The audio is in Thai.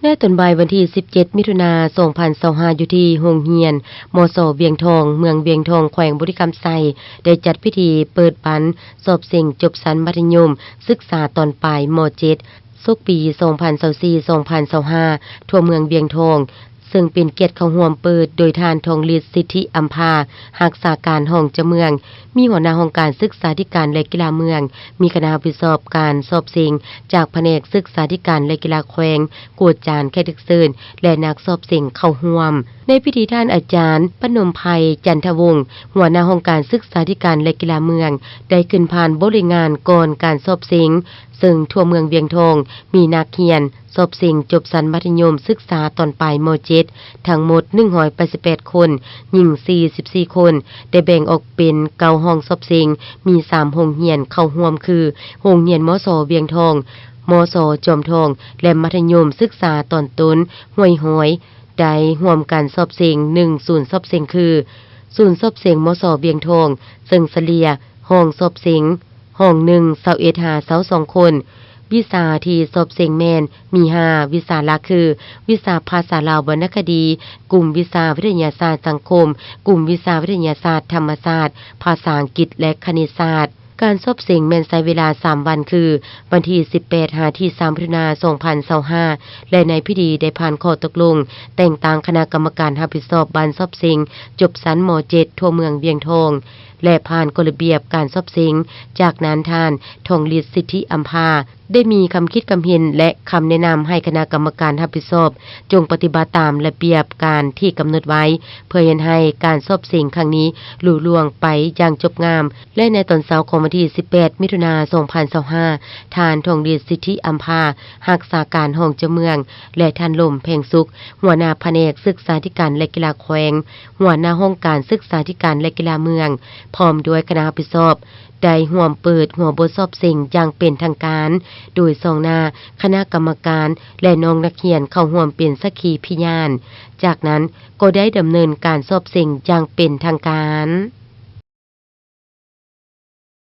ในตอนบ่ายวันที่17มิถุนายน2025อยู่ที่โรงเรียนมศเวียงทองเมืองเวียงทองแขวงบุรีรัมย์ไซได้จัดพิธีเปิดปันสอบสิ่งจบชั้นมัธยมศึกษาตอนปลายม.7 สุกปี2024-2025ทั่วเมืองเวียงทองซึ่งเป็นเกียรติเข้าร่วมเปิดโดยท่านทองฤทธิ์สิทธิอัมพารักษาการห้องเจ้าเมืองมีหัวหน้าห้องการศึกษาธิการและกีฬาเมืองมีคณะผู้สอบการสอบสิ่งจากแผนกศึกษาธิการและกีฬาแขวงกวดจานแขกเชิญและนักสอบสิ่งเข้าร่วมในพิธีท่านอาจารย์ปนมไพจันทวงศ์หัวหน้าห้องการศึกษาธิการและกีฬาเมืองได้ขึ้นผ่านบริงานก่อนการสอบสิ่งซึ่งทั่วเมืองเวียงทองมีนักเรียนสอบสิ่งจบชั้นมัธยมศึกษาตอนปลายม.7 ทั้งหมด188คนหญิง44คนได้แบ่งออกเป็น9ห้องสอบสิ่งมี3โรงเรียนเข้าร่วมคือโรงเรียนมศเวียงทองมศจอมทองและมัธยมศึกษาตอนต้นห้วยห้อยได้ร่วมกันสอบสิ่ง1ศูนย์สอบสิ่งคือศูนย์สอบสิ่งมศเวียงทองซึ่งเฉลี่ยห้องสอบสิ่งห้อง1 21หา22คนวิชาที่สอบเสียงแมนมี5วิชาหลักคือวิชาภาษาลาววรรณคดีกลุ่มวิชาวิทยาศาสตร์สังคมกลุ่มวิชาวิทยาศาสตร์ธรรมศาสตร์ภาษาอังกฤษและคณิตศาสตร์การสอบเสียงแมนใช้เวลา3วันคือวันที่18หาที่3มิถุนายน2025และในพิธีได้ผ่านข้อตกลงแต่งตั้งคณะกรรมการรับผิดชอบบ้านสอบเสียงจบชั้นม.7 ทั่วเมืองเวียงทองและผ่านกฎระเบียบการสอบเสียงจากนั้นท่านทองฤทธิ์สิทธิอัมพาได้มีคำคิดคำเห็นและคำแนะนำให้คณะกรรมการรับผิดชอบจงปฏิบัติตามระเบียบการที่กำหนดไว้เพื่อเห็นให้การสอบเสียงครั้งนี้ลุล่วงไปอย่างจบงามและในตอนเช้าของวันที่18มิถุนายน2025ท่านทองฤทธิ์สิทธิอัมพารักษาการห้องเจ้าเมืองและท่านลมเพ็งสุขหัวหน้าแผนกศึกษาธิการและกีฬาแขวงหัวหน้าห้องการศึกษาธิการและกีฬาเมืองพร้อมด้วยคณะรับผิดชอบได้ร่วมเปิดหัวบทสอบสิ่งอย่างเป็นทางการโดยทรงหน้าคณะกรรมการและน้องนักเรียนเข้าร่วมเป็นสักขีพยานจากนั้นก็ได้ดำเนินการสอบสิ่งอย่างเป็นทางการ